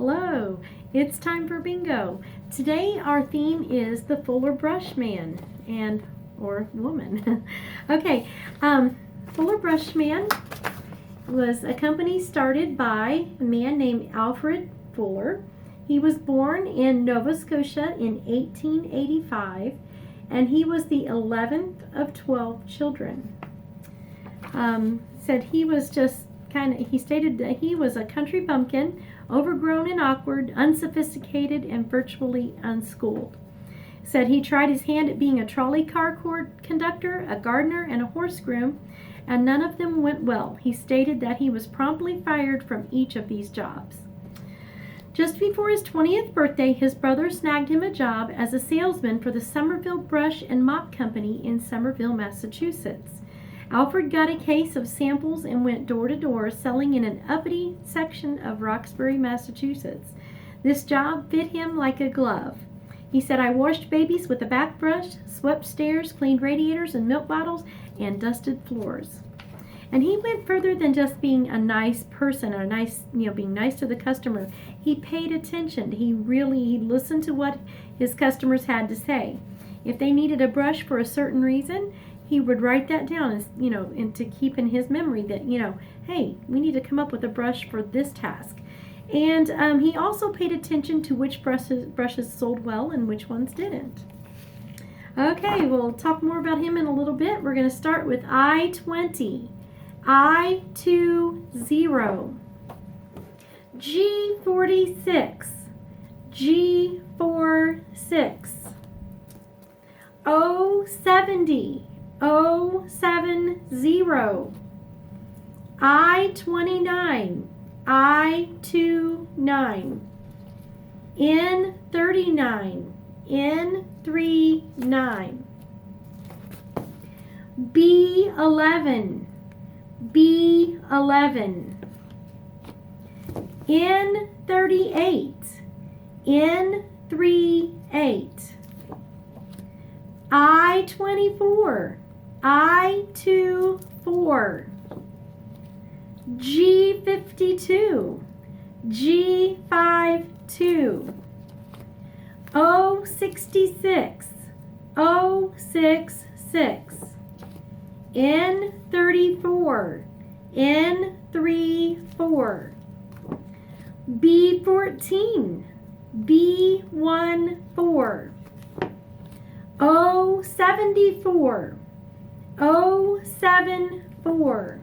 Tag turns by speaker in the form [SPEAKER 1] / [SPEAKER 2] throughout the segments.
[SPEAKER 1] Hello, it's time for bingo. Today our theme is the Fuller Brush Man or woman. Okay, Fuller Brush Man was a company started by a man named Alfred Fuller. He was born in Nova Scotia in 1885, and he was the 11th of 12 children. He stated that he was a country bumpkin, overgrown and awkward, unsophisticated, and virtually unschooled. Said he tried his hand at being a trolley car conductor, a gardener, and a horse groom, and none of them went well. He stated that he was promptly fired from each of these jobs. Just before his 20th birthday, his brother snagged him a job as a salesman for the Somerville Brush and Mop Company in Somerville, Massachusetts. Alfred got a case of samples and went door to door selling in an uppity section of Roxbury, Massachusetts. This job fit him like a glove. He said, "I washed babies with a back brush, swept stairs, cleaned radiators and milk bottles, and dusted floors." And he went further than just being a nice person or being nice to the customer. He paid attention. He listened to what his customers had to say. If they needed a brush for a certain reason, he would write that down, and to keep in his memory that, hey, we need to come up with a brush for this task. And he also paid attention to which brushes sold well and which ones didn't. Okay, we'll talk more about him in a little bit. We're going to start with I-20, I-20, G-46, G-46, O-70, O-70, I-29, I-29, N-39, N-39, B-11, B-11, N-38, N-38, I-24, I-24, G-52, G-52, O-66, O-66, N-34, N-34, B-14, B-14, O-74, O-74,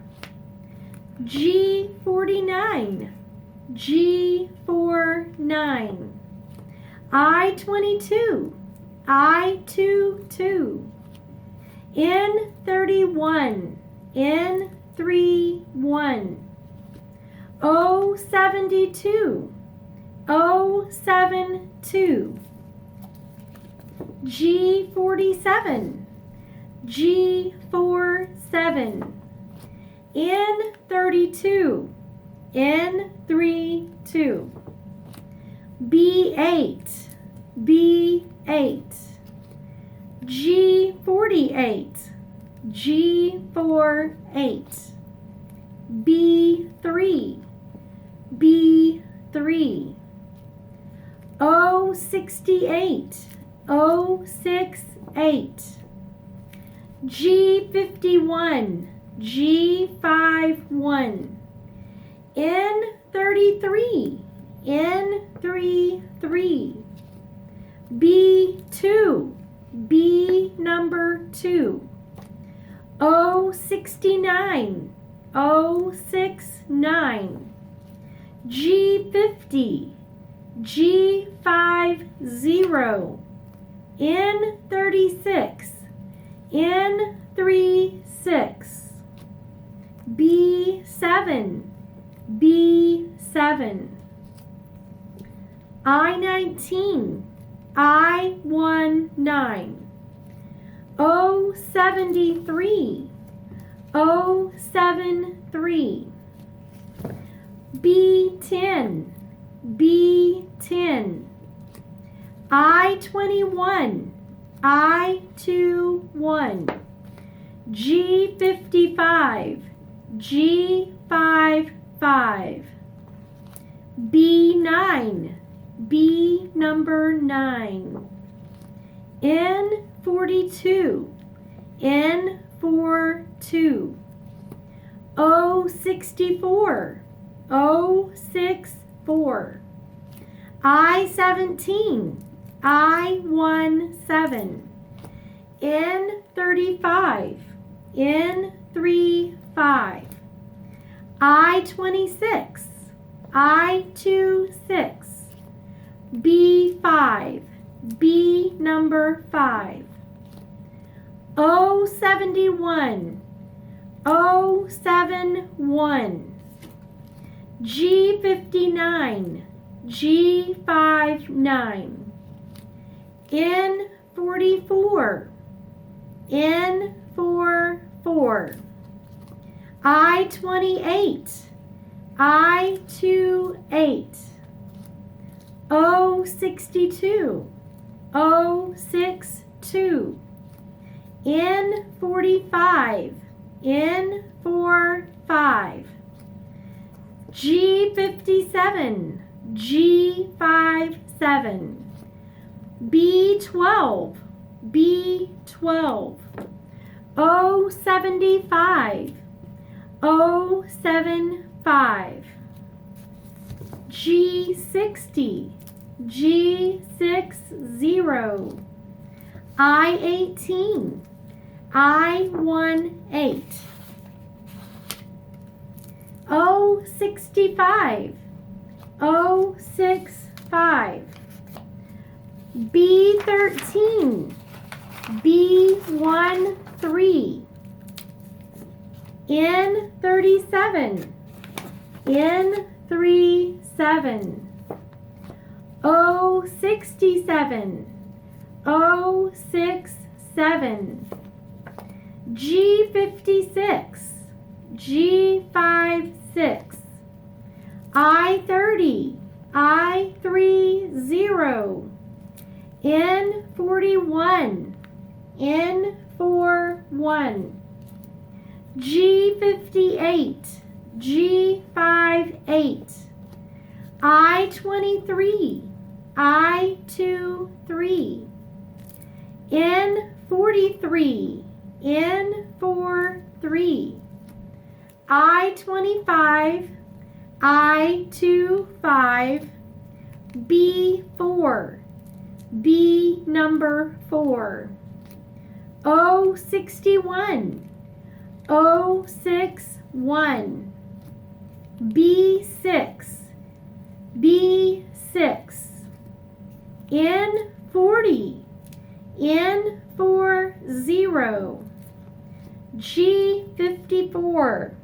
[SPEAKER 1] G-49, G-49, I-22, I-22, N-31, N-31, O-72, O-72, G-47, G-47, N-32, N-32, B-8, B-8, G-48, G-48, B-3, B-3, O-68, O-68, G-51, G-51, N-33, N-33, B-2, B number 2, O-69, O-69, G-50, G-50, N-36, N-36, B-7, B-7, I-19, I-19, O-73, O-73, B-10, B-10, I-21, I-21, G-55, G-55, B9. B number 9. N42. N42. O64. O64. I17. I17. N35. N35. I26. I26. B5. B number 5. O71. O71. G59. G59. N44. N44. I28. I28. O62. O62. N45. N45. G57. G57. B12. B12. O75. O75. G60. G60. I18. I18. O65. O65. B13. B13. N37. N37. O67. O67. G56. G56. I30. I30. N41. N41. G58. G58. I23. I23. N43. N43. I25. I25. B4. B number 4. O61. O61. B6. B6. N40. N40. G54.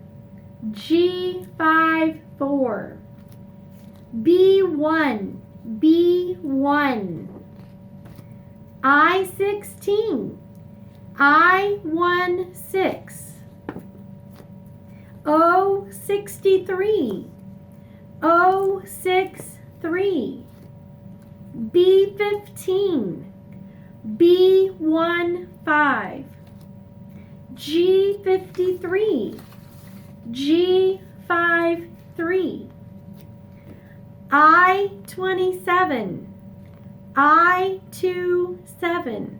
[SPEAKER 1] G54. B1. B1. I16. I16. O63. O63. B15. B15. G53. G53. I27. I27.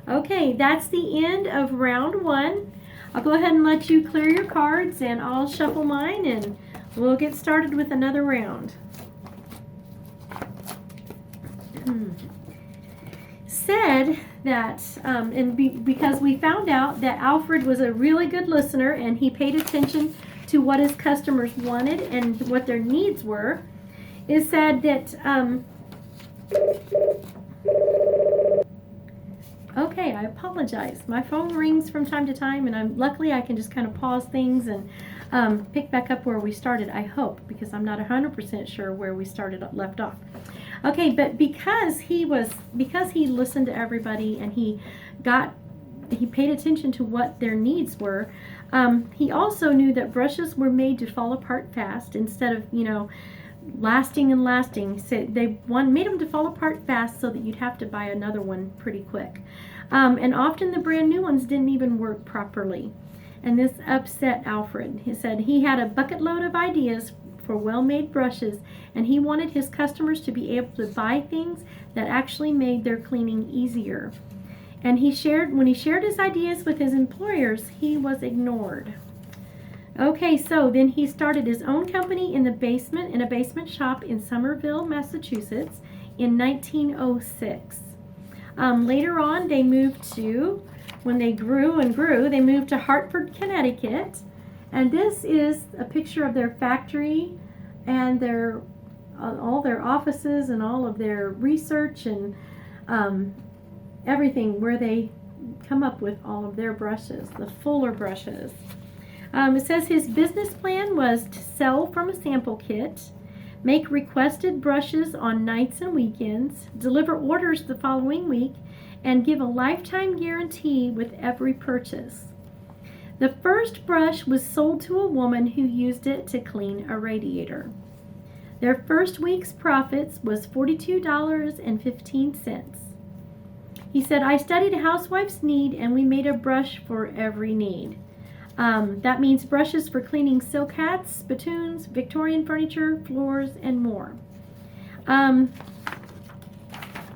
[SPEAKER 1] Okay, that's the end of round 1. I'll go ahead and let you clear your cards and I'll shuffle mine and we'll get started with another round. Said that, because we found out that Alfred was a really good listener and he paid attention to what his customers wanted and what their needs were, it said that, okay, I apologize. My phone rings from time to time, and luckily I can just kind of pause things and pick back up where we started, I hope, because I'm not 100% sure where we left off. Okay, but because he listened to everybody and he paid attention to what their needs were, he also knew that brushes were made to fall apart fast instead of, lasting and lasting. So they made them to fall apart fast so that you'd have to buy another one pretty quick. And often the brand new ones didn't even work properly. And this upset Alfred. He said he had a bucket load of ideas for well-made brushes, and he wanted his customers to be able to buy things that actually made their cleaning easier. And when he shared his ideas with his employers, he was ignored. Okay, so then he started his own company in a basement shop in Somerville, Massachusetts in 1906. Later on, when they grew and grew, they moved to Hartford, Connecticut. And this is a picture of their factory and all their offices and all of their research and everything where they come up with all of their brushes, the Fuller brushes. It says his business plan was to sell from a sample kit, make requested brushes on nights and weekends, deliver orders the following week, and give a lifetime guarantee with every purchase. The first brush was sold to a woman who used it to clean a radiator. Their first week's profits was $42.15. He said, I studied a housewife's need and we made a brush for every need. That means brushes for cleaning silk hats, spittoons, Victorian furniture, floors, and more.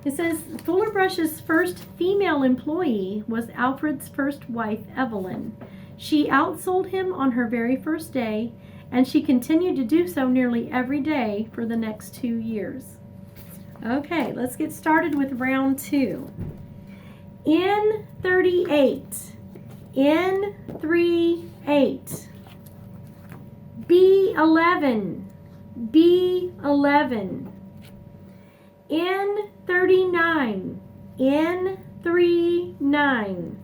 [SPEAKER 1] It says Fuller Brush's first female employee was Alfred's first wife, Evelyn. She outsold him on her very first day, and she continued to do so nearly every day for the next 2 years. Okay, let's get started with round 2. N38. N38. B11. B11. N39. N39.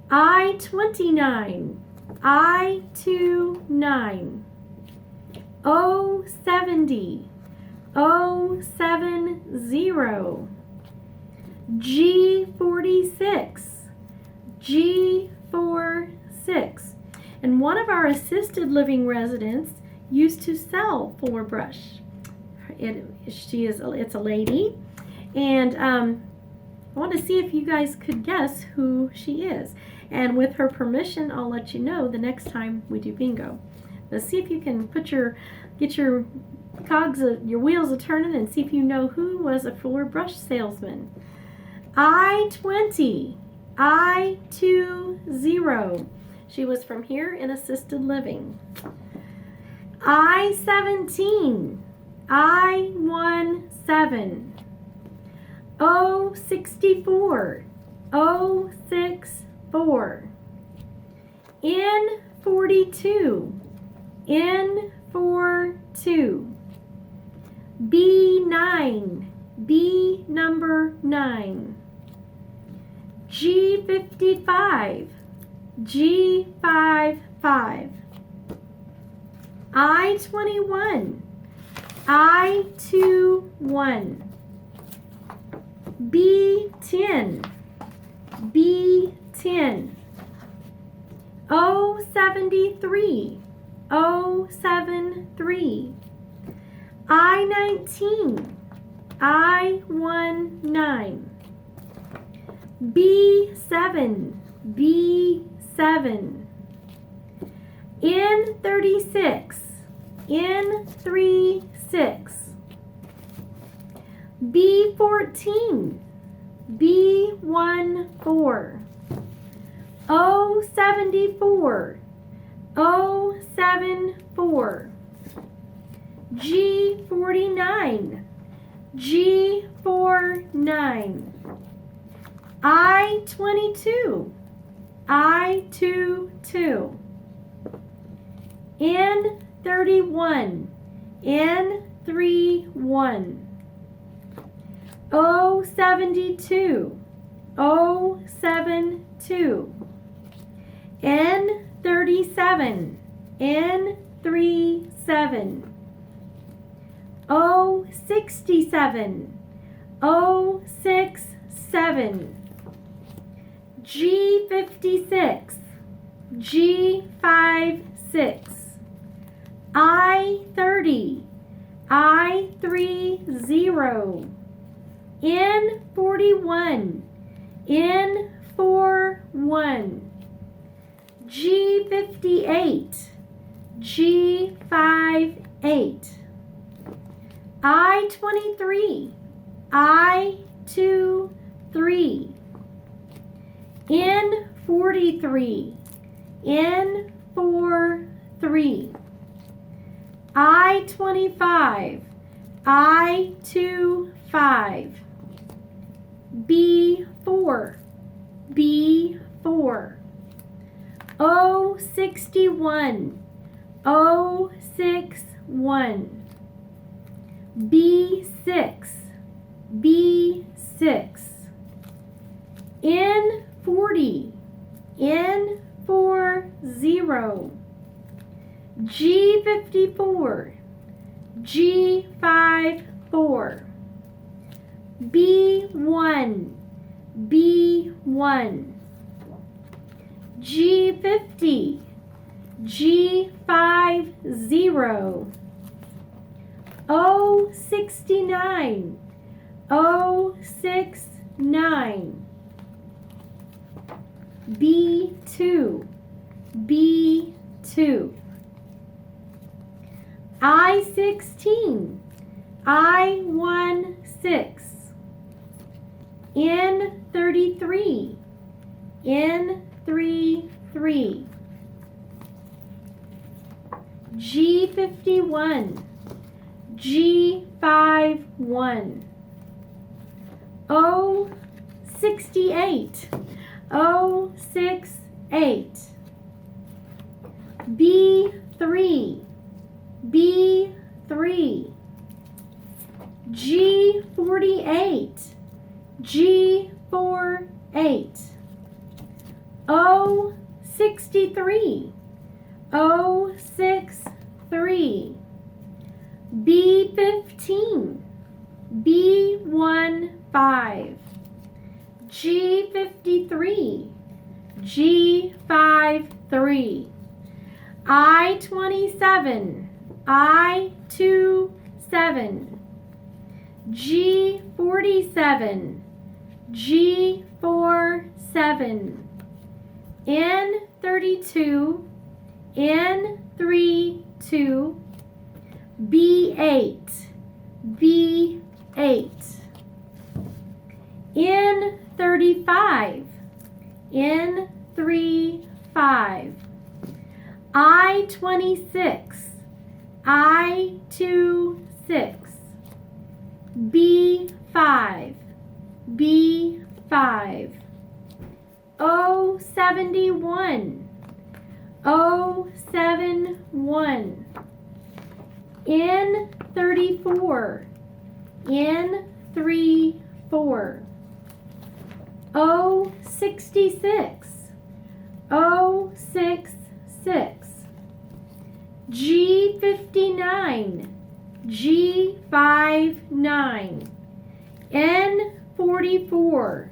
[SPEAKER 1] I29. I29. O70. O70. G46. G46. And one of our assisted living residents used to sell Fuller Brush. It's a lady, and I want to see if you guys could guess who she is. And with her permission, I'll let you know the next time we do bingo. Let's see if you can get your wheels a turning and see if you know who was a Fuller Brush salesman. I20. I20. She was from here in assisted living. I17. I17. O64. O64. N42. N42. B9. B number 9. G55. G55. I21. I21. B10. B10. O73. O73. I19. I19. B7. B7. N36. N36. B14. B14. O74. O74. G49. G49. I22. I22. N31. N31. O72. O72. N37. N37. O67. O67. G56. G56. I30. I30. N41. N41. G58. G58, I23, I23, N43, N43, I25, I25, B4, B4, O61, O61, B6, B6, N40, N40, G54, G54, B1, B1, G50, G50, O69, O69, B2, B2, I16, I16, N33, N33, G51, G51, O68, O68, B3, B3, G48, G48, O63, O63, B15, B15, G53, G53, I27, I27, G47, G47, N32, N32, B8, B8, N35, N35, I26, I26, B5, B5, O71, O71, N34, N34, O66, O66, G59, G59, N44,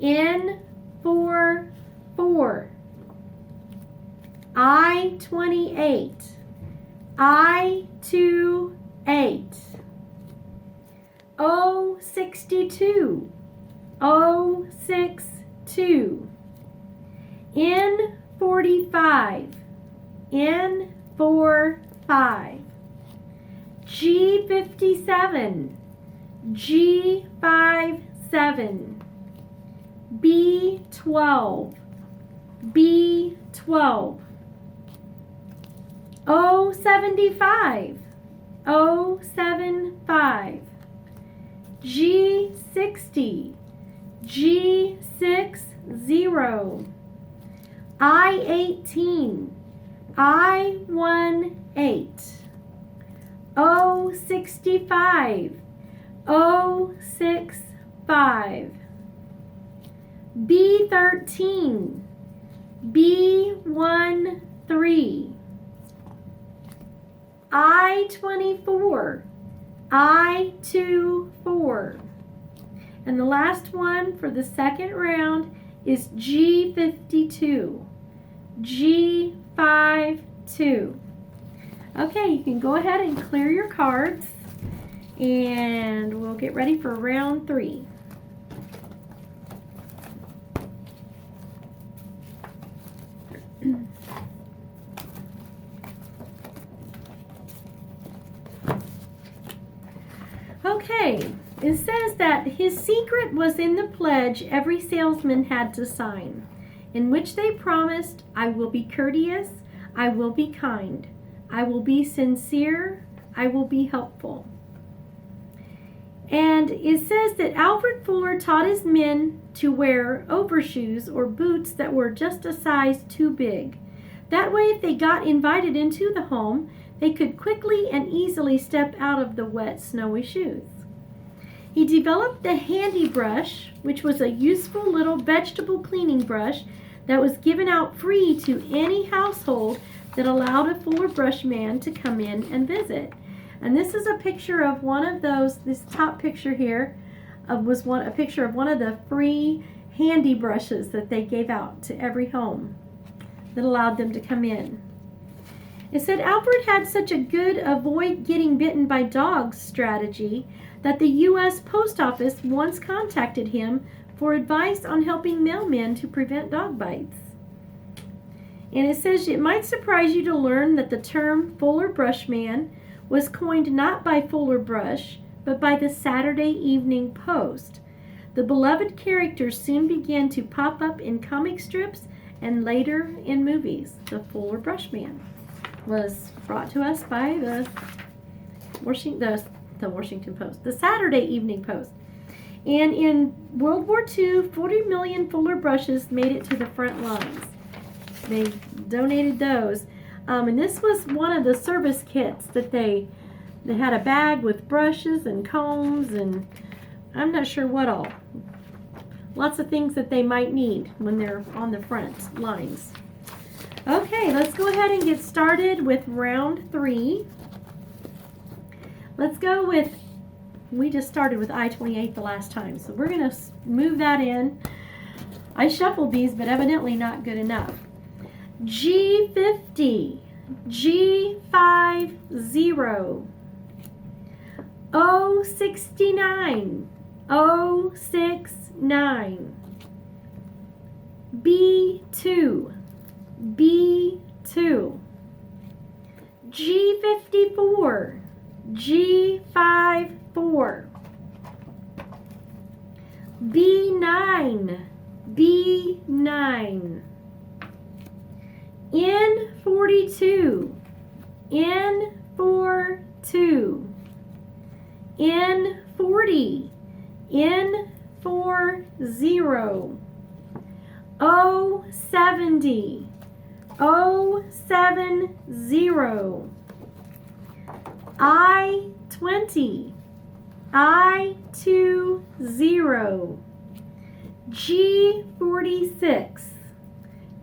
[SPEAKER 1] N44, I28, I28, O62, O62, N45, N45, G57, G57, B12, B12, O75, O75, G60, G60, I18, I18, O65, O65, B13, B13, I24, I24. And the last one for the second round is G52, G52. Okay, you can go ahead and clear your cards, and we'll get ready for round 3. Okay, it says that his secret was in the pledge every salesman had to sign, in which they promised, I will be courteous, I will be kind, I will be sincere, I will be helpful. And it says that Alfred Fuller taught his men to wear overshoes or boots that were just a size too big. That way, if they got invited into the home, they could quickly and easily step out of the wet, snowy shoes. He developed the handy brush, which was a useful little vegetable cleaning brush that was given out free to any household that allowed a Fuller Brush man to come in and visit. And this is a picture of one of those, this top picture here was a picture of one of the free handy brushes that they gave out to every home that allowed them to come in. It said Alfred had such a good avoid getting bitten by dogs strategy that the U.S. Post Office once contacted him for advice on helping mailmen to prevent dog bites. And it says it might surprise you to learn that the term Fuller Brush Man was coined not by Fuller Brush, but by the Saturday Evening Post. The beloved character soon began to pop up in comic strips and later in movies. The Fuller Brush Man was brought to us by the Washington Post, the Saturday Evening Post. And in World War II, 40 million Fuller brushes made it to the front lines. They donated those. And this was one of the service kits that they had a bag with brushes and combs and I'm not sure what all. Lots of things that they might need when they're on the front lines. Okay, let's go ahead and get started with round 3. Let's go with, we just started with I-28 the last time, so we're going to move that in. I shuffled these, but evidently not good enough. G50, G50, O69, O69, B2, B2, G54, G54, B9, B9, N42, N42, N40, N40, O70, O70, I20, I20, G46,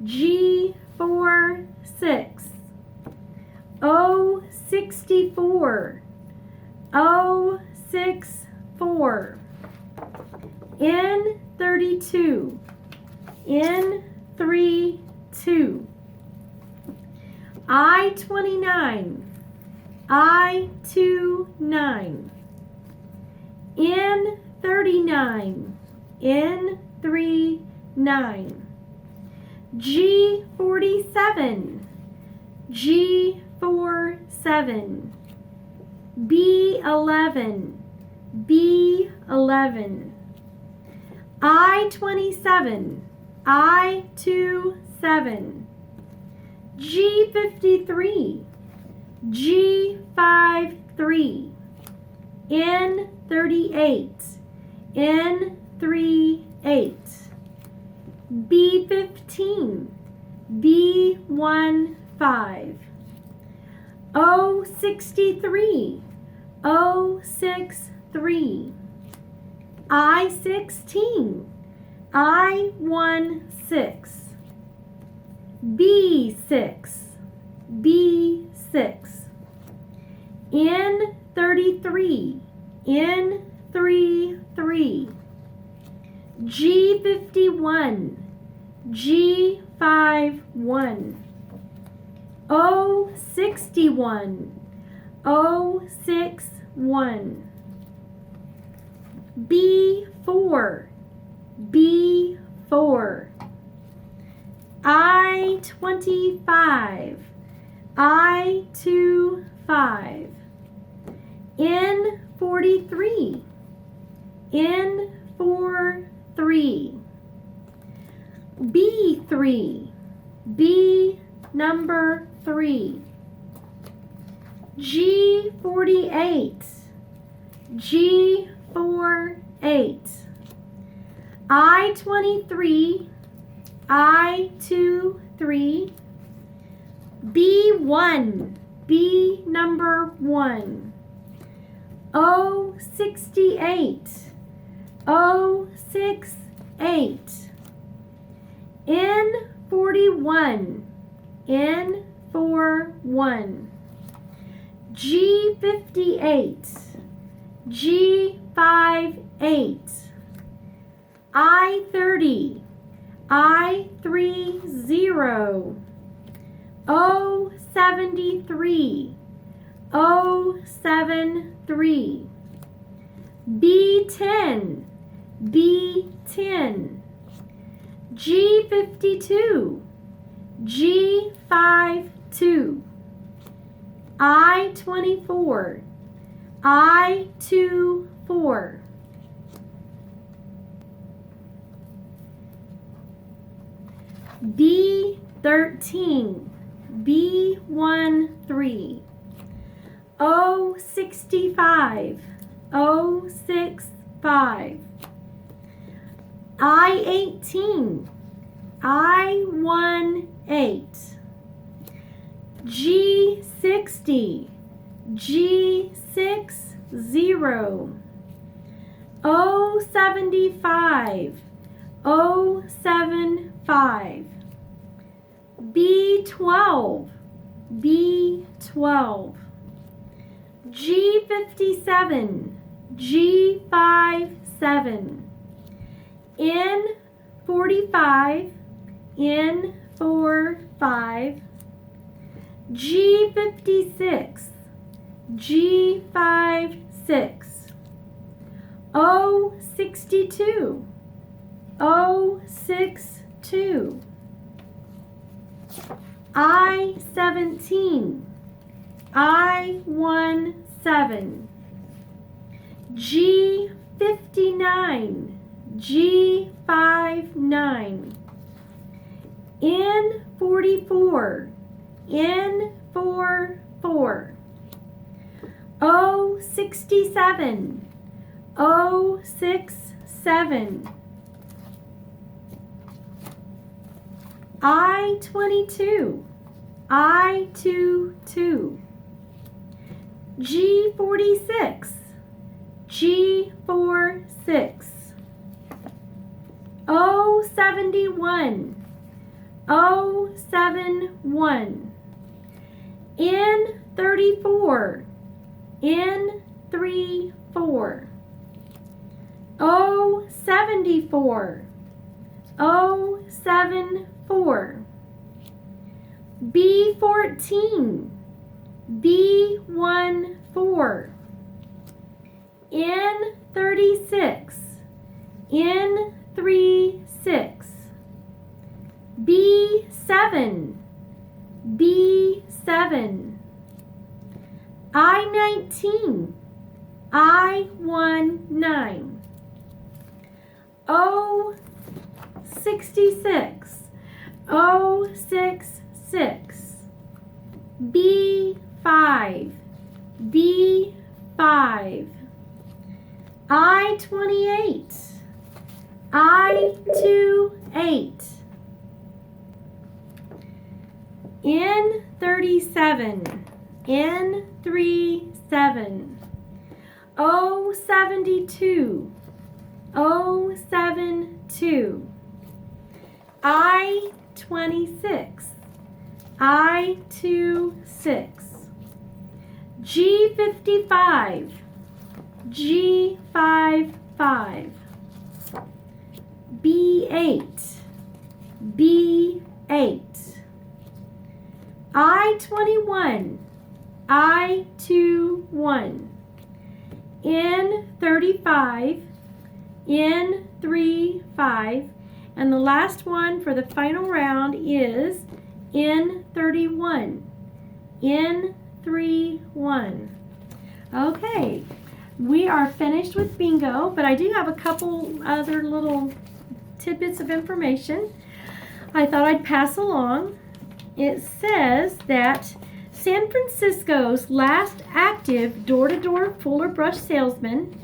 [SPEAKER 1] G46, O64, O64, N32, N32, I29, I29, N39, N39, G47, G47, B11, B11, I27, I27, G53, G53, N38, N38, B15, B15, O63, O63, I16, I16, B6, B6, N33, N33, G51, G51, O61, O61, B4, B4, I25, I25, N45, N43, N43. B3, B number 3. G48, G48. I23, I23. B1, B number 1. O68, O68. N41, N41. G58, G58. I30, I30. O73, O73. B10, B10. G52, G52. I24, I24. B13, B13. O65, O65. I18, I18. G60, G60. O75, O75. B12, B12. G57, G57. N45, N45. G56, G56. O62, O62. I17, I17. G59, G59. N44, N44. O67, O67. I22, I22. G46, G46. O71, O71. N34, N34. O74, O74. B14, B14. N36, N36. B7, B7. I19, I19. O66, O66. B5, B5. I28, I28. N37, N37. O72, O72. I26, I26. G55, G55. B8, B8. I21, I21. N35, N35. And the last one for the final round is N31, N31. Okay, we are finished with bingo, but I do have a couple other little tidbits of information I thought I'd pass along. It says that San Francisco's last active door-to-door Fuller Brush salesman,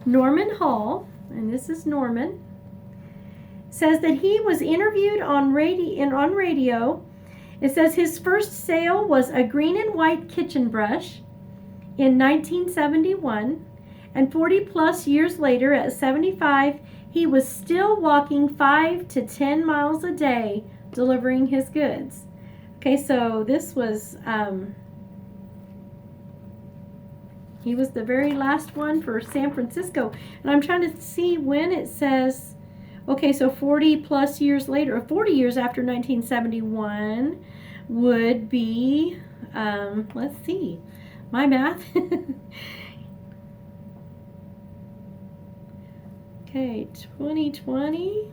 [SPEAKER 1] Norman Hall, and this is Norman, says that he was interviewed on radio. It says his first sale was a green and white kitchen brush in 1971, and 40 plus years later, at 75, he was still walking 5 to 10 miles a day delivering his goods. Okay, so this was, he was the very last one for San Francisco. And I'm trying to see when it says, okay, so 40 plus years later, or 40 years after 1971 would be, let's see, my math. Okay, 2020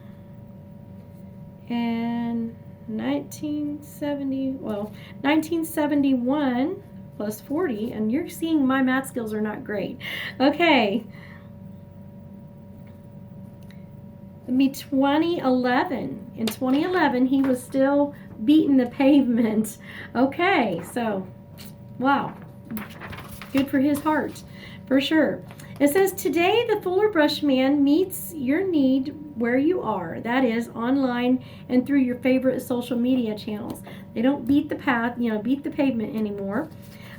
[SPEAKER 1] and 1971 plus 40, and you're seeing my math skills are not great. Okay. It'd be 2011. In 2011, he was still beating the pavement. Okay, so, wow. Good for his heart, for sure. It says, today the Fuller Brush Man meets your need where you are. That is, online and through your favorite social media channels. They don't beat the pavement anymore.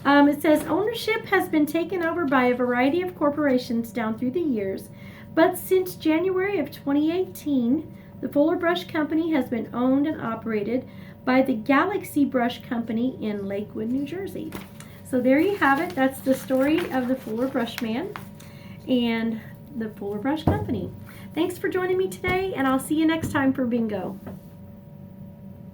[SPEAKER 1] It says, ownership has been taken over by a variety of corporations down through the years, but since January of 2018, the Fuller Brush Company has been owned and operated by the Galaxy Brush Company in Lakewood, New Jersey. So there you have it. That's the story of the Fuller Brush Man and the Fuller Brush Company. Thanks for joining me today, and I'll see you next time for bingo.